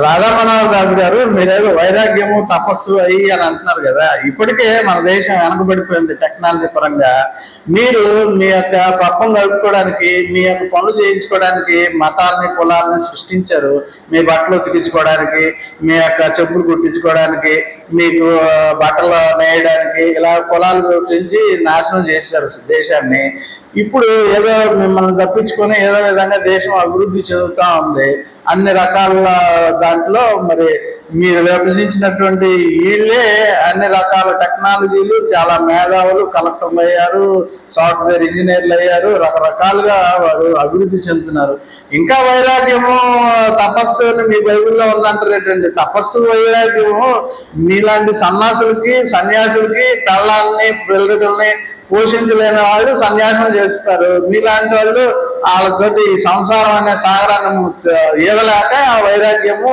రాధా మనోహర్ దాస్ గారు, మీరేదో వైరాగ్యము తపస్సు అయ్యి అని అంటున్నారు కదా. ఇప్పటికే మన దేశం వెనకబడిపోయింది టెక్నాలజీ పరంగా. మీరు మీ యొక్క పప్పం గడుపుకోవడానికి, మీ యొక్క పనులు చేయించుకోవడానికి మతాలని కులాలని సృష్టించారు. మీ బట్టలు ఉతికించుకోవడానికి, మీ యొక్క చెప్పులు కుట్టించుకోవడానికి, మీకు బట్టలు నేయడానికి ఇలా కులాలు గురించి నాశనం చేశారు దేశాన్ని. ఇప్పుడు ఏదో మిమ్మల్ని తప్పించుకొని ఏదో విధంగా దేశం అభివృద్ధి చెందుతూ ఉంది అన్ని రకాల దాంట్లో. మరి మీరు విభజించినటువంటి వీళ్ళే అన్ని రకాల టెక్నాలజీలు, చాలా మేధావులు, కలెక్టర్లు అయ్యారు, సాఫ్ట్వేర్ ఇంజనీర్లు అయ్యారు, రకరకాలుగా వారు అభివృద్ధి చెందుతున్నారు. ఇంకా వైరాగ్యము తపస్సు అని మీ బైబిల్లో ఉందంటారేటండి. తపస్సు వైరాగ్యము మీలాంటి సన్యాసులకి పిల్లల్ని పిల్లల్ని పోషించలేని వాళ్ళు సన్యాసం చేస్తారు. మీలాంటి వాళ్ళు వాళ్ళతోటి సంసారం అనే సాగరాన్ని ఈదలేక వైరాగ్యము